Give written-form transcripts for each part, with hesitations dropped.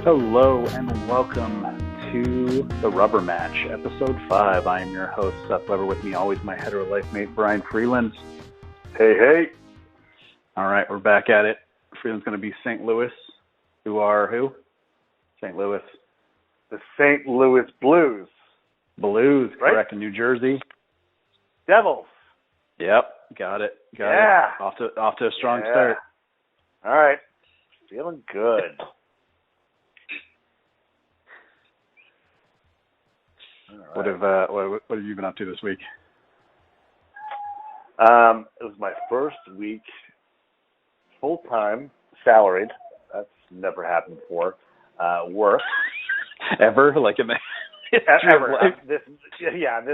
Hello and welcome to The Rubber Match, Episode 5. I am your host, Seth Weber. With me always my hetero life mate, Brian Freeland. Hey. All right, we're back at it. Freeland's going to be St. Louis. Who? St. Louis. The St. Louis Blues. Blues, right? Correct, in New Jersey. Devils. Yep, got it. Yeah. Off to a strong start. All right. Feeling good. What have you been up to this week? It was my first week full-time salaried. That's never happened before. Work. Ever? Like in the history of life? This is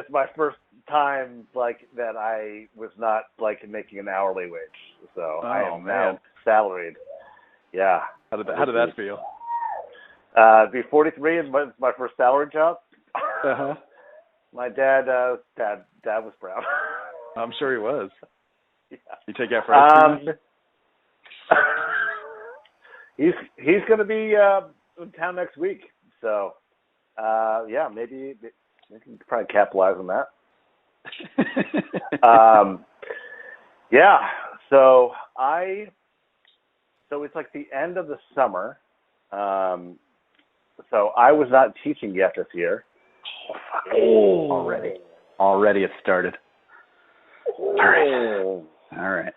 my first time that I was not making an hourly wage. So I am now salaried. Yeah. How did that feel? Be 43 and my first salary job. Uh-huh. My dad was proud. I'm sure he was. Yeah. You take that for ice cream? He's going to be in town next week, so maybe we can probably capitalize on that. So it's like the end of the summer. So I was not teaching yet this year. Already it started. All right.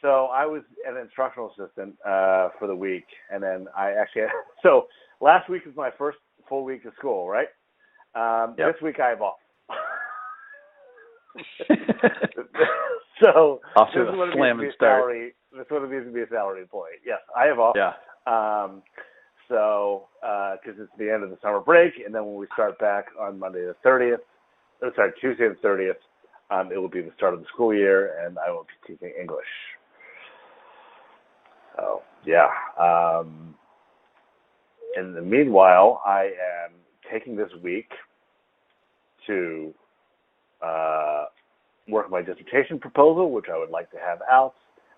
So I was an instructional assistant for the week, and then so last week was my first full week of school, right? Yep. This week I have off. So off to a slamming start. This is what it means to be a salary employee. Yes, I have off. Yeah. So because it's the end of the summer break, and then when we start back on Tuesday the 30th, it will be the start of the school year, and I will be teaching English. So, yeah. In the meanwhile, I am taking this week to work my dissertation proposal, which I would like to have out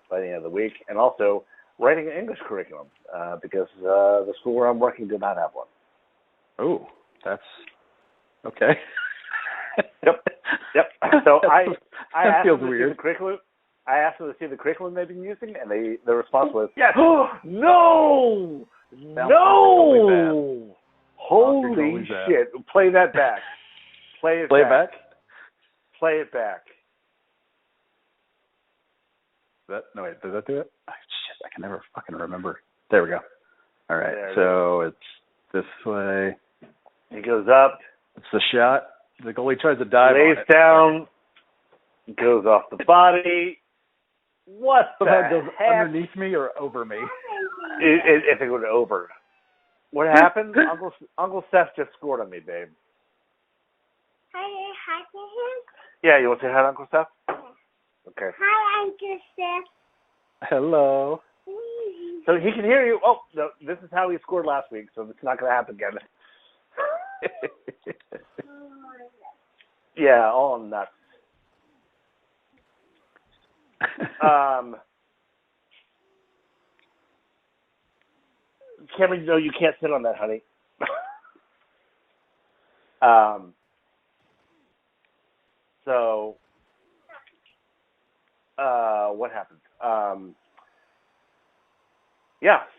by the end of the week, and also writing an English curriculum because the school where I'm working did not have one. Oh, that's okay. Yep. So I asked feels them to weird. see the curriculum. I asked them to see the curriculum they've been using, and the response was, yes. No! Holy shit! Play that back. Play it back. Play it back. Does that do it? Oh, shit, I can never fucking remember. There we go. All right, so it's this way. He goes up. It's the shot. The goalie tries to dive. Lays down. Goes off the body. What the heck? Goes heck? Underneath me or over me? If it went over. What happened? Uncle Seth just scored on me, babe. Hi to him. Yeah, you want to say hi to Uncle Seth? Okay. Hi, Uncle Seth. Hello. So he can hear you. Oh, no, this is how he scored last week, so it's not going to happen again. Yeah, all nuts. Cameron, no, you can't sit on that, honey. So, what happened?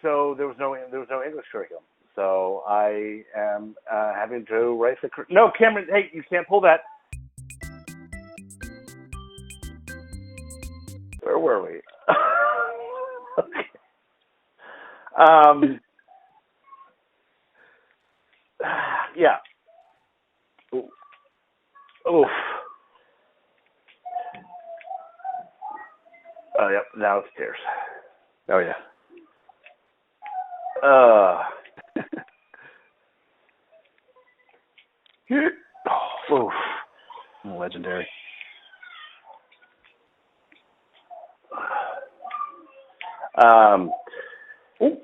So there was no English curriculum. So I am having to write the. No, Cameron, hey, you can't pull that. Where were we? Okay. Yeah. Oof. Oh, yep. Now it's tears. Oh, yeah. Oof. Legendary.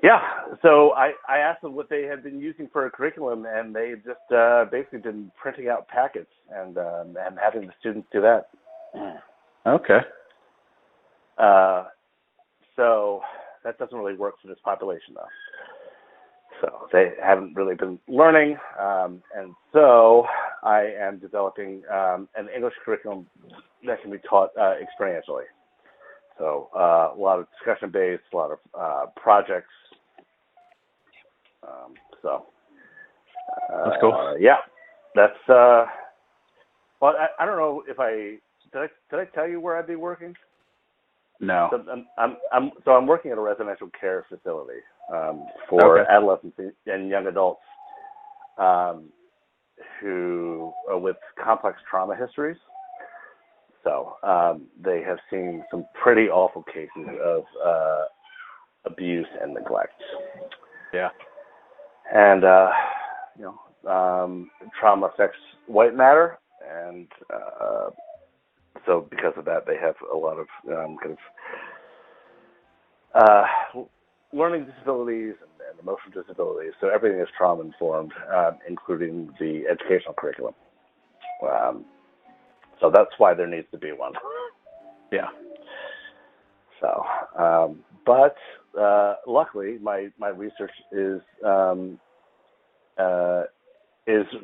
Yeah, so I asked them what they had been using for a curriculum, and they just basically been printing out packets and having the students do that. Okay. So that doesn't really work for this population, though. So they haven't really been learning, and so I am developing an English curriculum that can be taught experientially. So a lot of discussion-based, a lot of projects. That's cool. Yeah, that's. Well, I don't know if did I tell you where I'd be working? No. So I'm working at a residential care facility for adolescents and young adults who are with complex trauma histories. So they have seen some pretty awful cases of abuse and neglect. Yeah. And trauma affects white matter, and so because of that, they have a lot of learning disabilities and emotional disabilities. So everything is trauma informed, including the educational curriculum. So that's why there needs to be one. Yeah. So, but luckily, my research is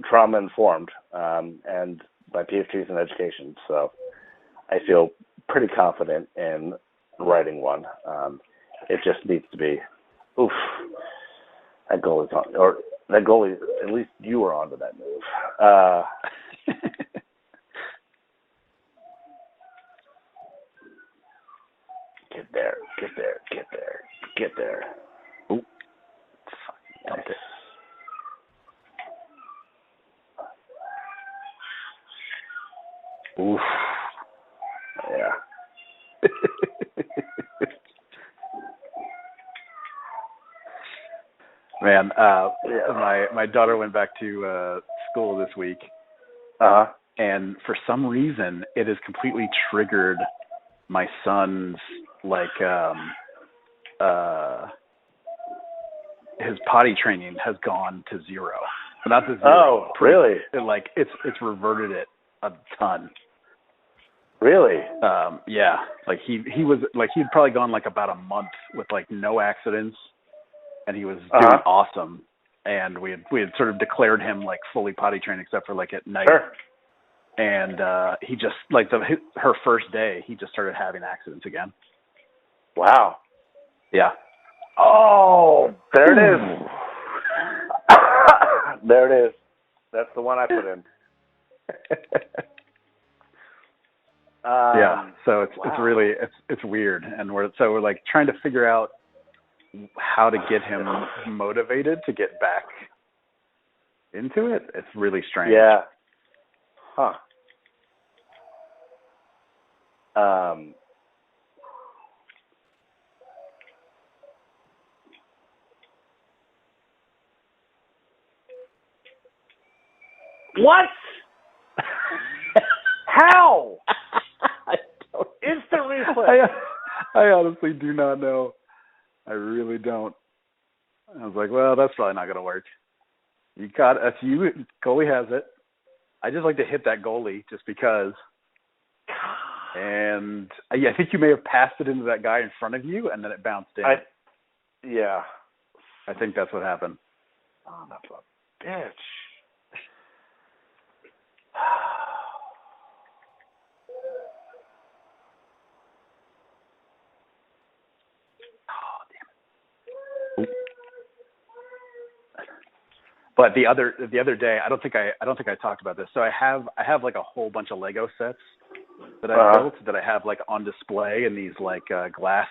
trauma informed, and my PhD is in education. So I feel pretty confident in writing one. It just needs to be, that goal is on, or that goal is, at least you were onto that move. Get there. Ooh. Dumped it. Oof. Yeah. Man, my daughter went back to school this week. And for some reason, it has completely triggered my son's his potty training has gone to zero. Not to zero. Oh, really? It's reverted it a ton. Really? Yeah. He was he'd probably gone about a month with no accidents, and he was doing awesome. And we had sort of declared him fully potty trained except for at night. Sure. And he just her first day, he just started having accidents again. Wow. Yeah. Oh, there it is. There it is. That's the one I put in. Yeah. So it's really it's weird, and we're trying to figure out how to get him motivated to get back into it. It's really strange. Yeah. Huh. What? How? Instant reflex. I honestly do not know. I really don't. I was like, well, that's probably not going to work. Goalie has it. I just like to hit that goalie just because. And I think you may have passed it into that guy in front of you, and then it bounced in. Yeah. I think that's what happened. Oh, that's a bitch. But the other day, I don't think I talked about this. So I have a whole bunch of Lego sets that I built that I have on display in these glass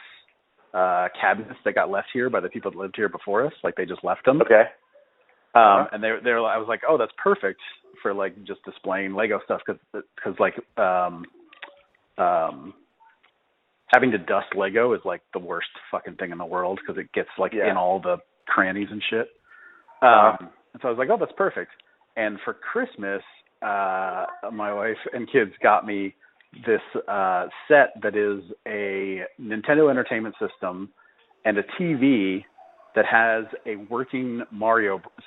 cabinets that got left here by the people that lived here before us. They just left them. Okay. And I was like, oh, that's perfect for just displaying Lego stuff because having to dust Lego is the worst fucking thing in the world because it gets in all the crannies and shit. And so I was like, oh, that's perfect. And for Christmas, my wife and kids got me this set that is a Nintendo Entertainment System and a TV that has a working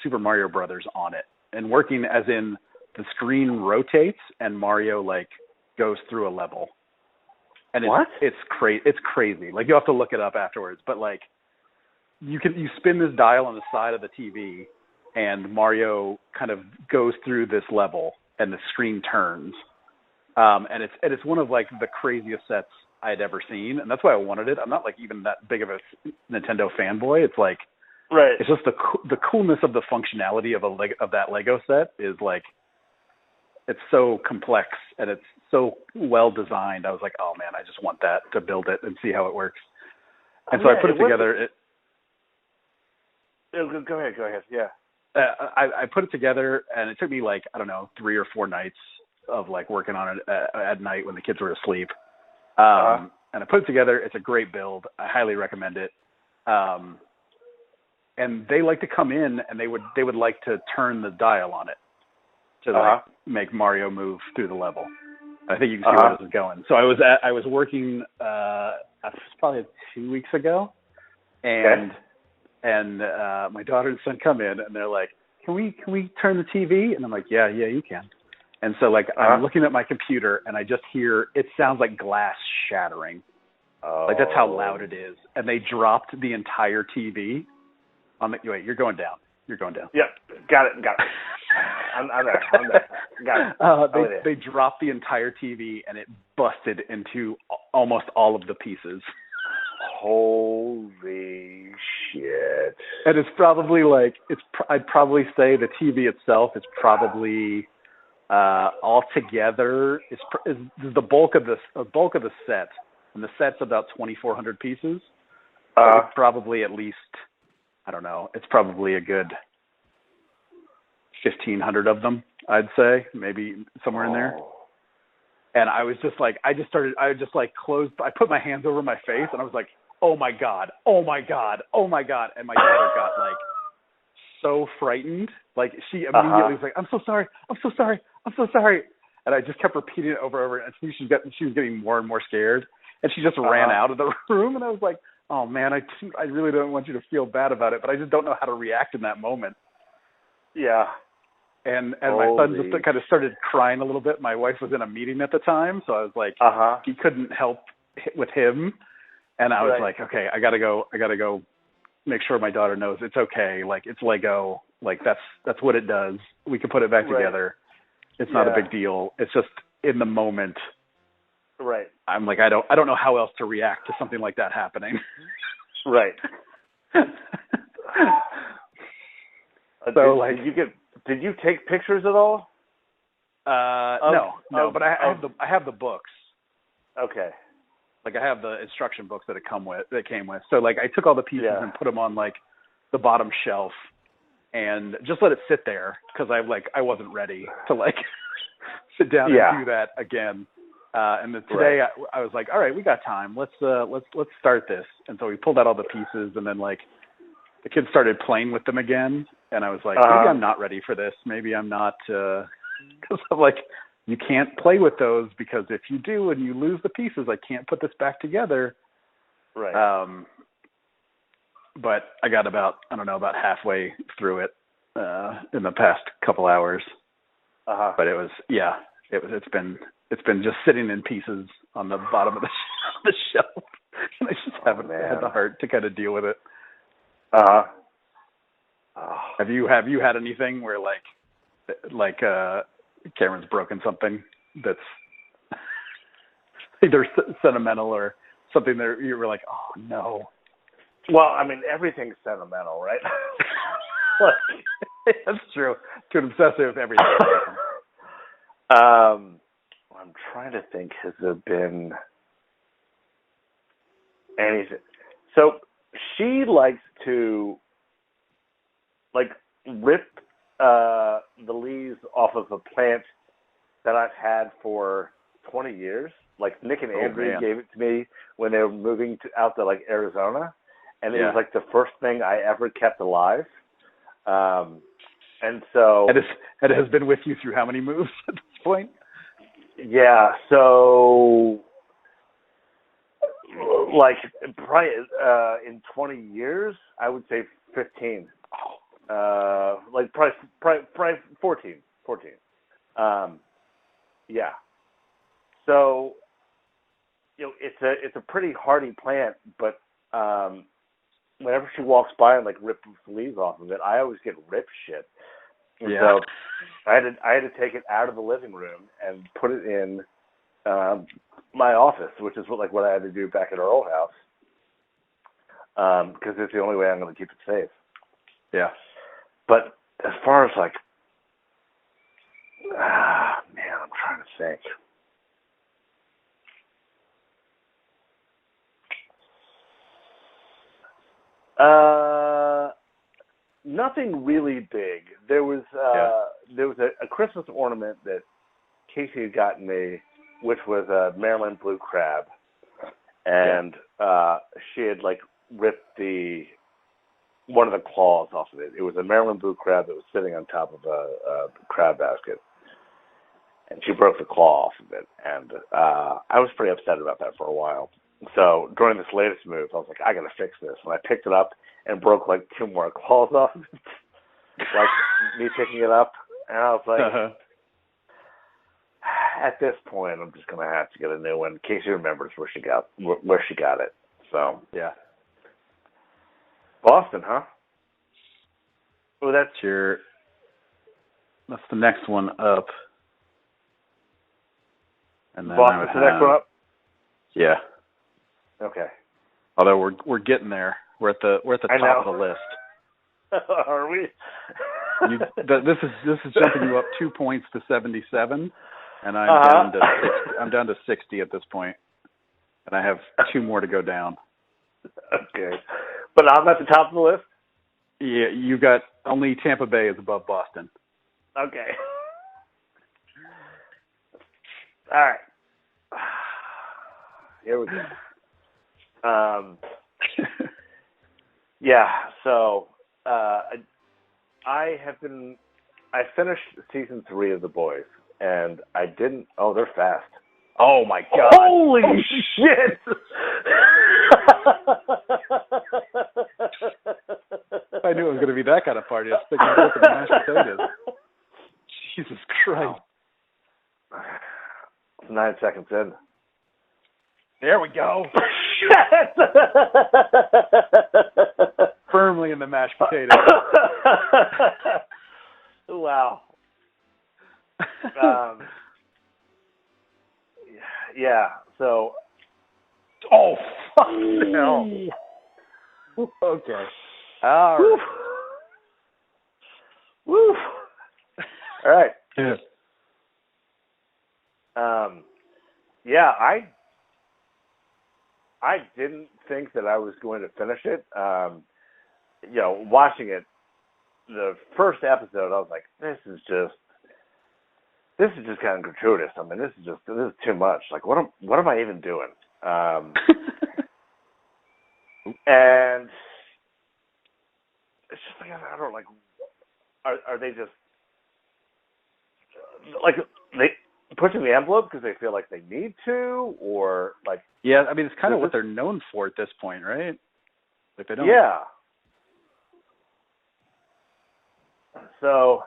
Super Mario Brothers on it. And working as in the screen rotates and Mario goes through a level. And what? It's crazy. You'll have to look it up afterwards. But you spin this dial on the side of the TV, and Mario kind of goes through this level, and the screen turns. And it's one of like the craziest sets I had ever seen, and that's why I wanted it. I'm not like even that big of a Nintendo fanboy. It's like, right. It's just the coolness of the functionality of that Lego set is like, it's so complex and it's so well designed. I was like, oh man, I just want that to build it and see how it works. And so I put it together. Go ahead. Yeah. I put it together, and it took me like, I don't know, 3 or 4 nights of like working on it at night when the kids were asleep. And I put it together. It's a great build. I highly recommend it. And they like to come in, and they would like to turn the dial on it to like make Mario move through the level. I think you can see where this is going. So I was working probably 2 weeks ago, and my daughter and son come in, and they're like, can we turn the TV? And I'm like, yeah, you can. And so like I'm looking at my computer, and I just hear, it sounds like glass shattering. Like that's how loud it is. And they dropped the entire TV. Wait, you're going down. You're going down. Yep, got it. I'm there. Got it. They dropped the entire TV, and it busted into almost all of the pieces. Holy shit! And it's probably like I'd probably say the TV itself is probably altogether is the bulk of the set, and the set's about 2,400 pieces. It's probably at least, I don't know. It's probably a good 1,500 of them, I'd say, maybe somewhere in there. And I was just like, I put my hands over my face, and I was like, oh my God. And my daughter got like so frightened. Like she immediately was like, I'm so sorry. And I just kept repeating it over and over. And she was getting more and more scared. And she just ran out of the room. And I was like, oh man, I really don't want you to feel bad about it, but I just don't know how to react in that moment. Yeah. And my son just kind of started crying a little bit. My wife was in a meeting at the time, so I was like, he couldn't help with him. And I was like, okay, I gotta go make sure my daughter knows it's okay. Like, it's Lego. Like, that's what it does. We can put it back together. It's not a big deal. It's just in the moment. Right. I'm like, I don't know how else to react to something like that happening. Right. So, did you take pictures at all? No, but I have the books. Okay. Like, I have the instruction books that came with. So like, I took all the pieces and put them on like the bottom shelf, and just let it sit there because I wasn't ready to like sit down and do that again. And then today I was like, all right, we got time. Let's start this. And so we pulled out all the pieces, and then like the kids started playing with them again. And I was like, maybe I'm not ready for this. Maybe I'm not, because I'm like, you can't play with those, because if you do and you lose the pieces, I can't put this back together. Right. But I got about halfway through it in the past couple hours. But it's been just sitting in pieces on the bottom of the shelf, and I just haven't had the heart to kind of deal with it. Have you had anything where like Cameron's broken something that's either sentimental or something that you were like, oh no? Well, I mean, everything's sentimental, right? That's true. To an obsessive, everything. I'm trying to think. Has there been anything? So she likes to rip the leaves off of a plant that I've had for 20 years. Like Nick and Andrew gave it to me when they were moving out to Arizona, and it was like the first thing I ever kept alive. And so it has been with you through how many moves at this point? Yeah, so probably in 20 years, I would say 15. Probably 14. Yeah. So, it's a pretty hardy plant, but whenever she walks by and like rips the leaves off of it, I always get rip shit. And yeah. so I had to take it out of the living room and put it in my office, which is what I had to do back at our old house, because it's the only way I'm going to keep it safe. Yeah. But as far as like, man, I'm trying to think. Nothing really big. There was a Christmas ornament that Casey had gotten me, which was a Maryland blue crab, and she had like ripped one of the claws off of it. It was a Maryland blue crab that was sitting on top of a crab basket, and she broke the claw off of it, and I was pretty upset about that for a while. So during this latest move, I was like, I gotta fix this, and I picked it up and broke like 2 more claws off of it, like me picking it up, and I was like, at this point, I'm just gonna have to get a new one. Casey remembers where she got it. So yeah. Boston, huh? Oh, that's the next one up. And then Boston's the next one up? Yeah. Okay. Although we're getting there. We're at the top of the list. Are we? This is jumping you up 2 points to 77, and I'm down to 60 at this point, and I have 2 more to go down. Okay, but I'm at the top of the list. Yeah, you got only Tampa Bay is above Boston. Okay. All right. Here we go. Yeah, so I finished season 3 of The Boys, and I didn't. Oh, they're fast. Oh my God! Holy shit! I knew it was going to be that kind of party. I was thinking, look at the mashed potatoes. Jesus Christ! 9 seconds in. There we go. Firmly in the mashed potato. Wow. Yeah. So. Oh fuck no. Okay. All right. Woo. All right. Yeah. Yeah, I didn't think that I was going to finish it. Watching it, the first episode, I was like, this is just kind of gratuitous. I mean, this is too much. Like, what am I even doing? And it's just like, I don't like. Are they just like they pushing the envelope because they feel like they need to, or like? Yeah, I mean, it's kind of what they're known for at this point, right? Like they don't. Yeah. So.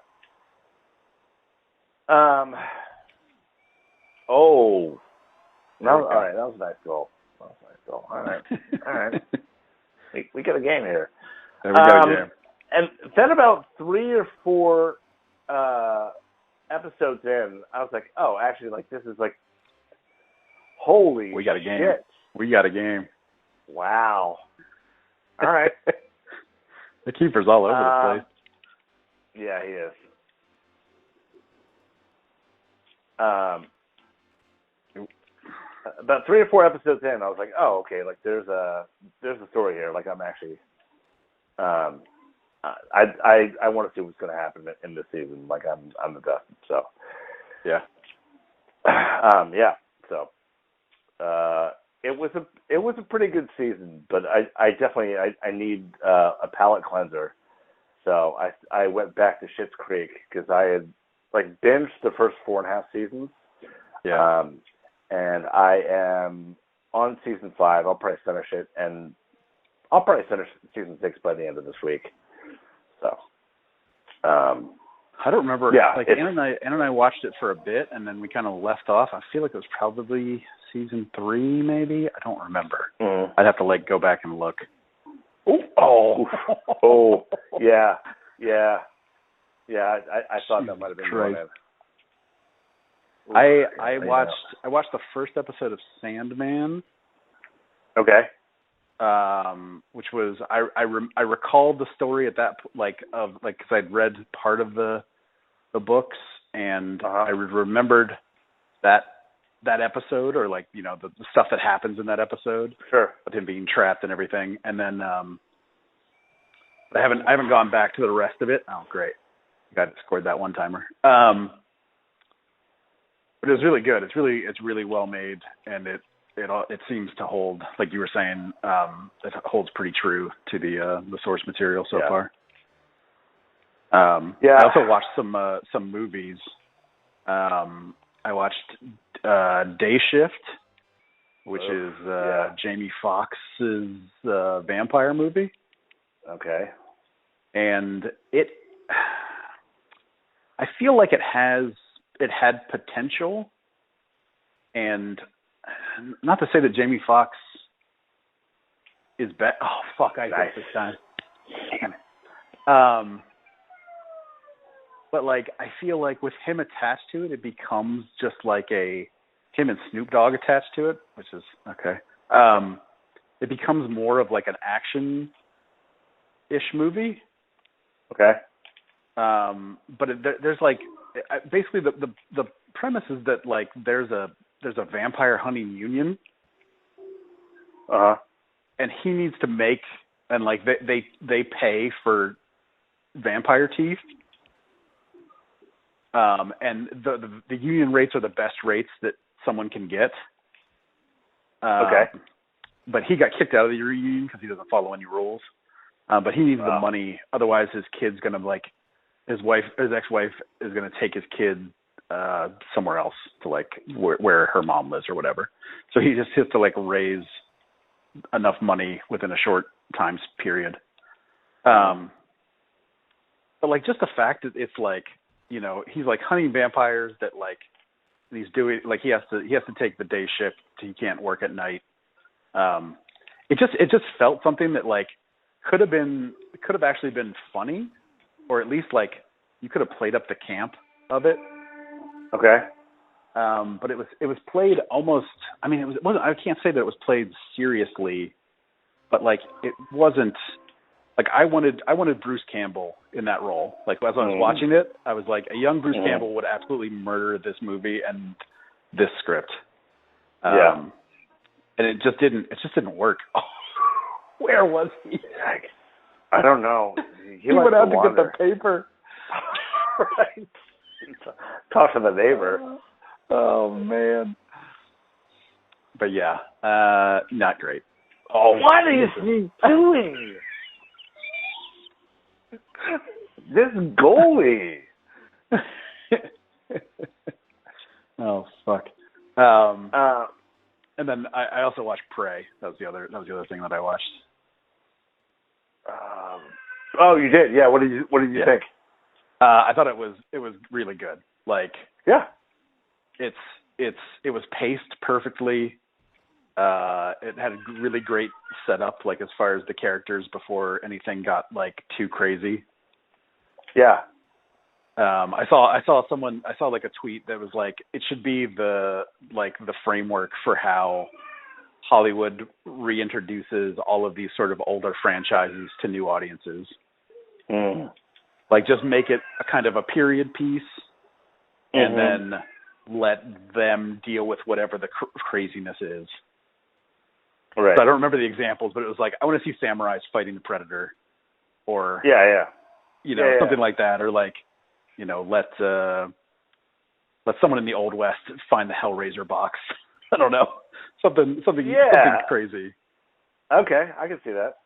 Oh. No, all right, that was a nice goal. All right. We got a game here. There we go, Jam. And then about 3 or 4 episodes in, I was like, oh, actually, like, this is like, holy we got a game. Shit. We got a game. Wow. All right. The keeper's all over the place. Yeah, he is. About 3 or 4 episodes in, I was like, oh, okay, like there's a story here. Like I'm actually, I want to see what's going to happen in this season. Like I'm invested. So yeah, yeah. So it was a pretty good season, but I definitely need a palate cleanser. So I went back to Schitt's Creek because I had like binged the first 4.5 seasons. Yeah. And I am on season 5. I'll probably finish it, and I'll probably finish season 6 by the end of this week. So, I don't remember. Yeah, like Ann and I watched it for a bit, and then we kind of left off. I feel like it was probably season 3, maybe. I don't remember. Mm-hmm. I'd have to like go back and look. Oh, yeah. I thought that might have been one. I watched the first episode of Sandman. Okay. Which was I recalled the story at that because I'd read part of the books, and I remembered that episode, or the stuff that happens in that episode. Sure. With him being trapped and everything, and then I haven't gone back to the rest of it. Oh, great! Got scored that one timer. But it was really good. It's really well made, and it seems to hold, like you were saying, it holds pretty true to the source material so far. I also watched some movies. I watched Day Shift, which is Jamie Foxx's vampire movie. Okay. And I feel like it had potential, and not to say that Jamie Foxx is bad. Oh fuck! I hit this time. Damn it. But I feel like with him attached to it, it becomes just like him and Snoop Dogg attached to it, which is okay. It becomes more of like an action-ish movie. Okay. But there's basically the premise is that there's a vampire hunting union. And he needs to make, and they pay for vampire teeth. And the union rates are the best rates that someone can get. Okay. But he got kicked out of the union because he doesn't follow any rules. But he needs the money, otherwise his kid's gonna his ex-wife is gonna take his kid somewhere else to where her mom lives or whatever. So he just has to raise enough money within a short time period. But just the fact that it's he's hunting vampires that he's doing he has to take the day shift. He can't work at night. It just felt something that could have actually been funny, or at least you could have played up the camp of it. Okay. But it was played almost. I mean, it wasn't. I can't say that it was played seriously, but it wasn't. I wanted Bruce Campbell in that role. As I was watching it, I was a young Bruce Campbell would absolutely murder this movie and this script. And it just didn't work. Where was he? I don't know. He would have to get the paper. Right. Talk to the neighbor. Oh man. But yeah, not great. Oh, what is he doing? This goalie. Oh fuck. And then I also watched Prey. That was the other thing that I watched. Oh, you did? Yeah. What did you think? I thought it was really good. It was paced perfectly. It had a really great setup, as far as the characters before anything got too crazy. Yeah. I saw a tweet that was it should be the framework for how Hollywood reintroduces all of these sort of older franchises to new audiences. Just make it a kind of a period piece, and then let them deal with whatever the craziness is. Right. So I don't remember the examples, but it was I want to see samurais fighting the Predator, or something like that, or let someone in the Old West find the Hellraiser box. I don't know, something crazy. Okay, I can see that.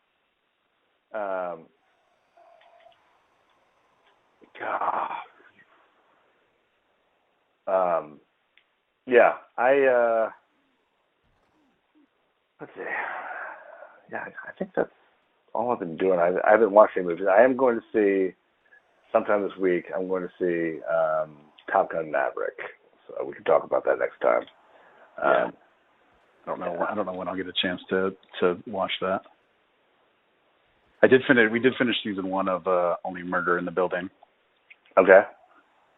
Let's see. Yeah, I think that's all I've been doing. I haven't watched any movies. I am going to see, sometime this week, I'm going to see Top Gun Maverick. So we can talk about that next time. I don't know when I'll get a chance to watch that. We did finish season 1 of Only Murder in the Building. Okay.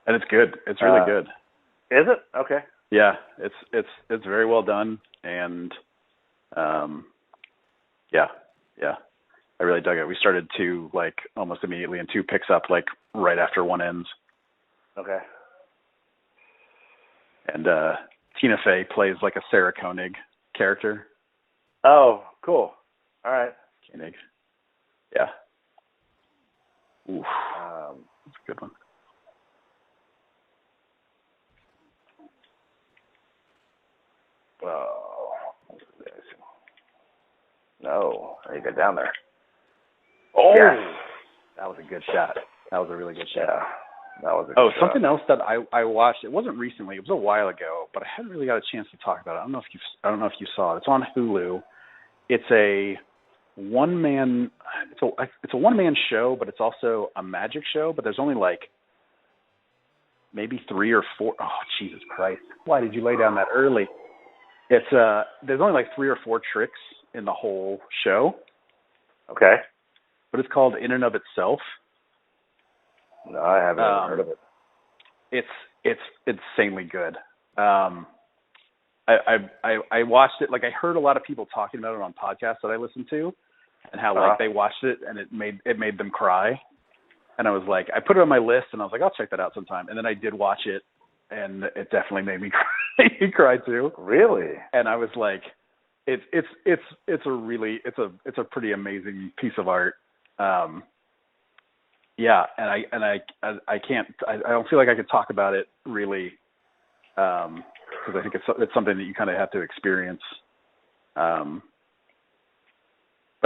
And it's good. It's really good. Is it? Okay. Yeah, it's very well done, and yeah, I really dug it. We started 2 like almost immediately, and 2 picks up like right after 1 ends. Okay. And Tina Fey plays like a Sarah Koenig character. Oh, cool. All right. Koenig. Yeah. Oof. That's a good one. Oh, no, I need to get down there. Oh, yes. That was a good shot. That was a really good shot. Yeah, that was a good shot. Something else that I watched. It wasn't recently. It was a while ago, but I hadn't really got a chance to talk about it. I don't know if you saw it. It's on Hulu. It's a one-man. It's a one-man show, but it's also a magic show. But there's only like maybe 3 or 4. Oh, Jesus Christ! Why did you lay down that early? It's there's only like 3 or 4 tricks in the whole show. Okay. But it's called In and of Itself. No, I haven't even heard of it. It's insanely good. I watched it. Like I heard a lot of people talking about it on podcasts that I listened to, and how like they watched it and it made them cry. And I was like, I put it on my list, and I was like, I'll check that out sometime. And then I did watch it, and it definitely made me cry too. Really? And I was like, it's a pretty amazing piece of art. Yeah, and I don't feel like I could talk about it really, because I think it's something that you kind of have to experience. But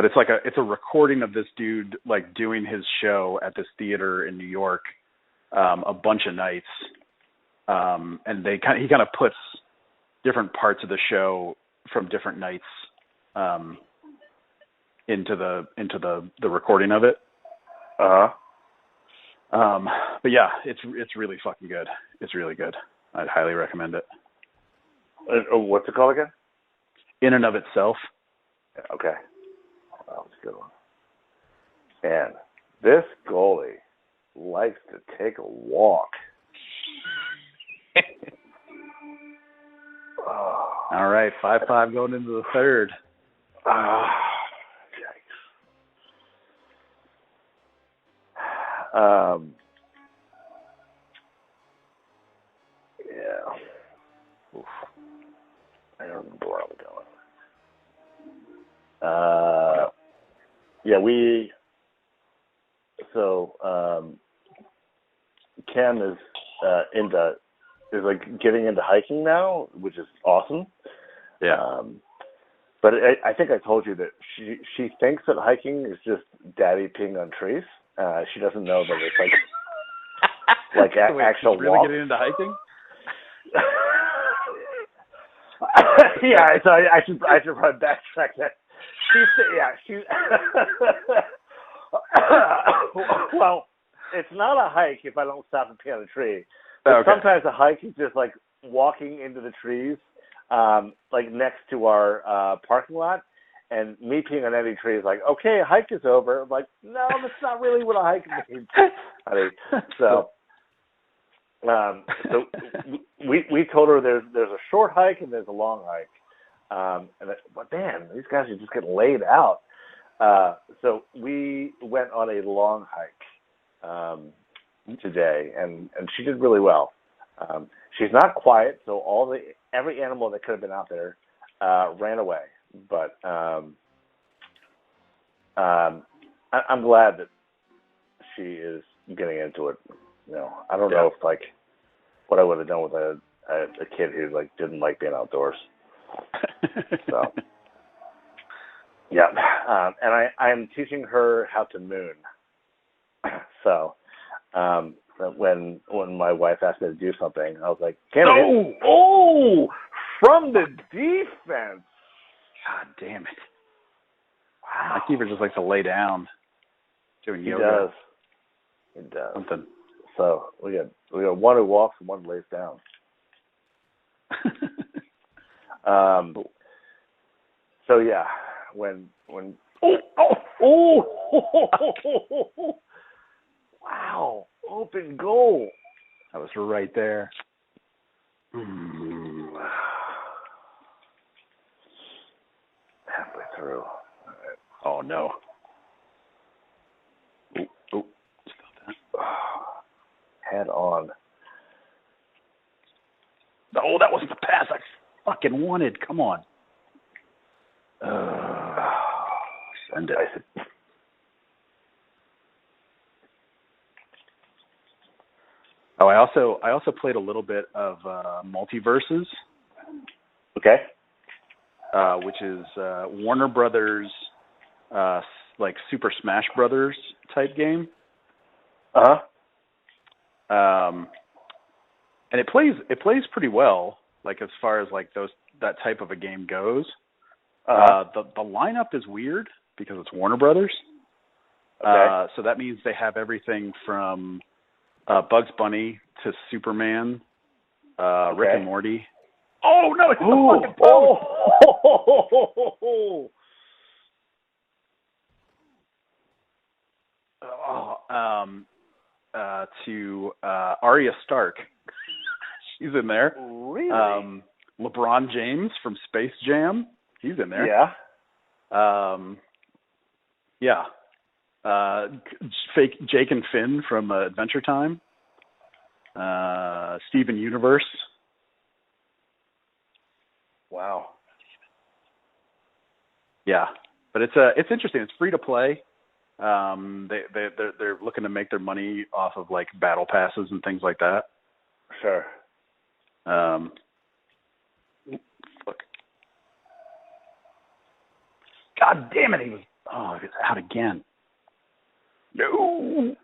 it's a recording of this dude like doing his show at this theater in New York, a bunch of nights, and he kind of puts different parts of the show from different nights into the recording of it. But yeah, it's really fucking good. It's really good. I'd highly recommend it. What's it called again? In and of Itself. Okay. That was a good one. And this goalie likes to take a walk. All right, 5-5 going into the third. Yeah. Oof. I don't remember where I was going. Ken is like getting into hiking now, which is awesome. Yeah. But I think I told you that she thinks that hiking is just daddy peeing on trees. She doesn't know that it's like Wait, actual really walk. getting into hiking? Yeah, so I should probably backtrack that. She's well, it's not a hike if I don't stop and pee on a tree. But okay. Sometimes a hike is just like walking into the trees, like next to our parking lot, and me peeing on any tree is like, okay, hike is over. I'm like, no, that's not really what a hike means. So we told her there's a short hike and there's a long hike. But man, these guys are just getting laid out. So we went on a long hike today, and she did really well. She's not quiet, so every animal that could have been out there ran away. But I'm glad that she is getting into it. I don't know if like what I would have done with a kid who like didn't like being outdoors. So yeah, and I'm teaching her how to moon. So when my wife asked me to do something, I was like, from the defense. God damn it! Wow. My keeper just likes to lay down doing yoga. He does. Something. So we got one who walks and one who lays down. So yeah, when Oh! Wow. Open goal. That was right there. Halfway through. Oh, no. Oh, stop that. Head on. Oh, that wasn't the pass I fucking wanted. Come on. Send it. Oh, I also played a little bit of MultiVersus. Okay. Which is Warner Brothers, like Super Smash Brothers type game. And it plays pretty well, like as far as like that type of a game goes. The lineup is weird because it's Warner Brothers. Okay. So that means they have everything from Bugs Bunny to Superman, Rick and Morty. Oh no! It's the fucking post. To Arya Stark. She's in there. Really? LeBron James from Space Jam. He's in there. Yeah. Yeah. Fake Jake and Finn from Adventure Time. Steven Universe. Wow. Yeah, but it's interesting. It's free to play. They're looking to make their money off of like battle passes and things like that. Sure. Look. God damn it! It's out again. No.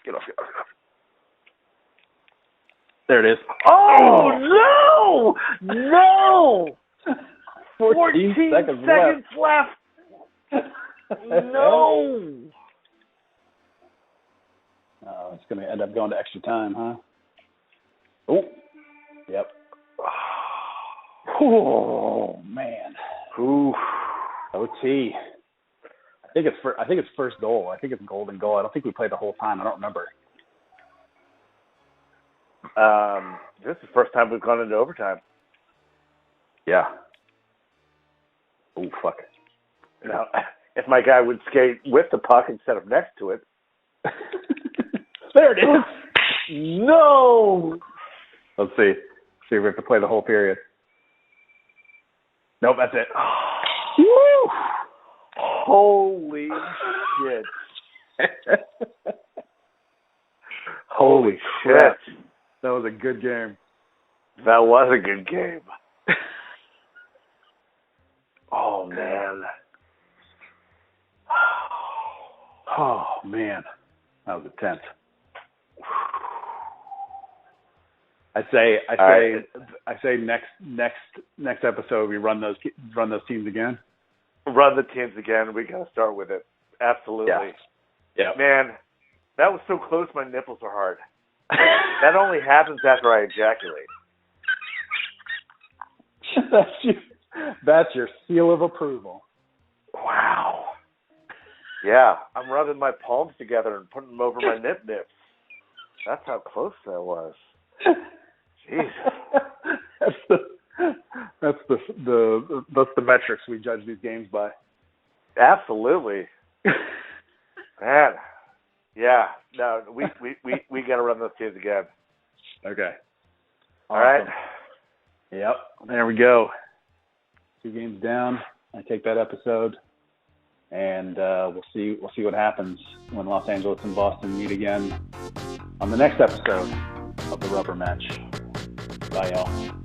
Get off. There it is. Oh no! No! 14 seconds left. No. Oh, it's going to end up going to extra time, huh? Oh, yep. Oh man. Ooh. OT. I think it's first goal. I think it's golden goal. I don't think we played the whole time. I don't remember. This is the first time we've gone into overtime. Yeah. Oh fuck. Now, if my guy would skate with the puck instead of next to it. There it is. No. Let's see. See if we have to play the whole period. Nope, that's it. Woo! Holy shit. Holy shit. That was a good game. That was a good game. Oh, man. Oh, man. That was intense. I say next episode we run those teams again. Run the teams again. We gotta start with it. Absolutely. Yeah. Man, that was so close. My nipples are hard. That only happens after I ejaculate. That's your seal of approval. Wow. Yeah, I'm rubbing my palms together and putting them over my nips. That's how close that was. Jeez. That's the metrics we judge these games by. Absolutely. Man. Yeah. No, we got to run those teams again. Okay. All right. Yep. There we go. 2 games down. I take that episode, and we'll see what happens when Los Angeles and Boston meet again on the next episode of the Rubber Match. Bye, y'all.